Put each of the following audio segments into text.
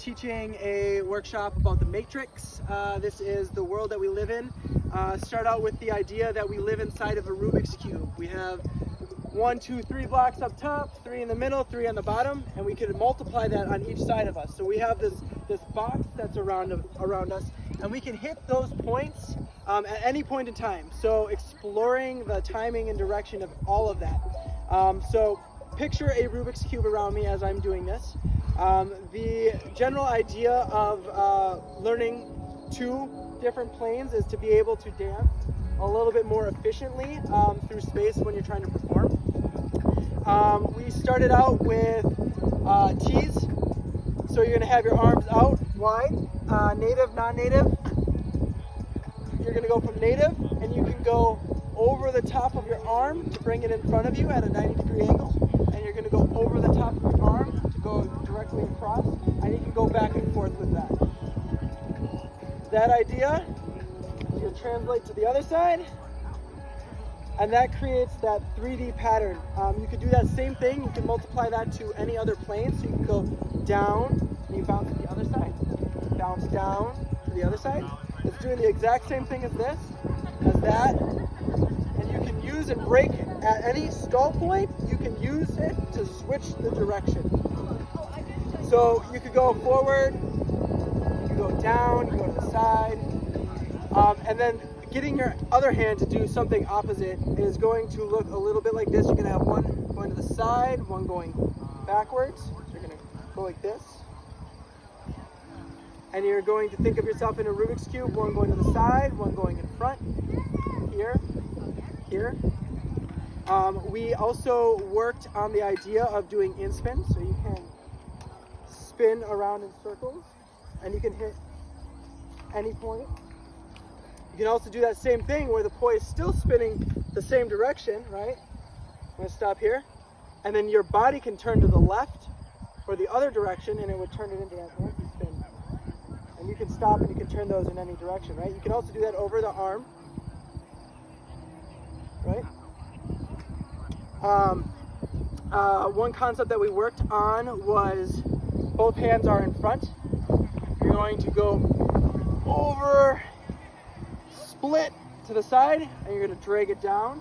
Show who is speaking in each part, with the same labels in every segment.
Speaker 1: Teaching a workshop about the matrix. This is the world that we live in. Start out with the idea that we live inside of a Rubik's Cube. We have 1, 2, 3 blocks up top, 3 in the middle, 3 on the bottom, and we could multiply that on each side of us. So we have this box that's around us, and we can hit those points at any point in time. So exploring the timing and direction of all of that. So picture a Rubik's Cube around me as I'm doing this. The general idea of learning 2 different planes is to be able to dance a little bit more efficiently through space when you're trying to perform. We started out with T's, so you're going to have your arms out wide, native, non-native. You're going to go from native, and you can go over the top of your arm to bring it in front of you at a 90-degree angle, and you're going to go over the top of your arm to go directly across, and you can go back and forth with that. That idea, you can translate to the other side, and that creates that 3D pattern. You could do that same thing, you can multiply that to any other plane, so you can go down, and you bounce to the other side, bounce down to the other side. It's doing the exact same thing as this, as that, and you can use and break at any stall point, you can use it to switch the direction. So you could go forward, you could go down, you go to the side, and then getting your other hand to do something opposite is going to look a little bit like this. You're going to have one going to the side, one going backwards. So you're going to go like this. And you're going to think of yourself in a Rubik's Cube, one going to the side, one going in front, here, here. We also worked on the idea of doing in-spin, so you can spin around in circles, and you can hit any point. You can also do that same thing where the point is still spinning the same direction, right? I'm going to stop here. And then your body can turn to the left or the other direction, and it would turn it into that anti-spin. And you can stop and you can turn those in any direction, right? You can also do that over the arm, right? One concept that we worked on was both hands are in front. You're going to go over, split to the side, and you're going to drag it down.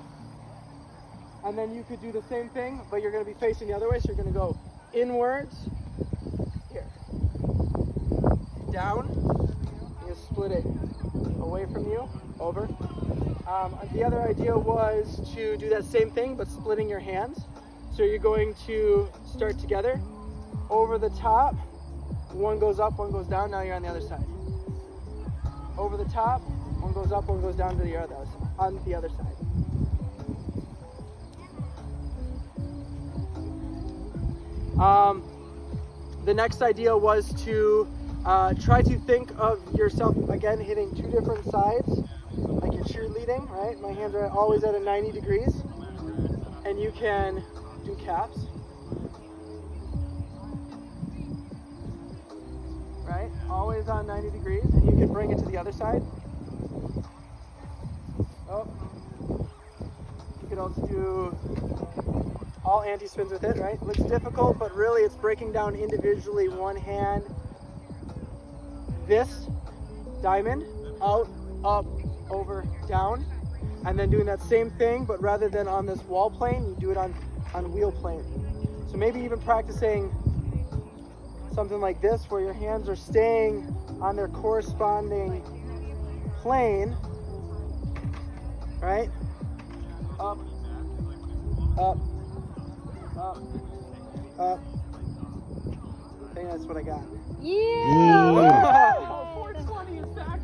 Speaker 1: And then you could do the same thing, but you're going to be facing the other way, so you're going to go inwards, here, down, you split it away from you, over. The other idea was to do that same thing, but splitting your hands. So you're going to start together, over the top, one goes up, one goes down, now you're on the other side. Over the top, one goes up, one goes down to the other, on the other side. The next idea was to try to think of yourself, again, hitting 2 different sides, like you're cheerleading, right? My hands are always at a 90 degrees, and you can do caps, right? Always on 90 degrees, and you can bring it to the other side. Oh, you could also do all anti-spins with it, right? Looks difficult, but really it's breaking down individually one hand. This diamond, out, up, over, down, and then doing that same thing, but rather than on this wall plane, you do it on wheel plane. So maybe even practicing something like this, where your hands are staying on their corresponding plane, right? Up, up, up, up. I think that's what I got.
Speaker 2: Yeah!
Speaker 1: Oh, 420 is back.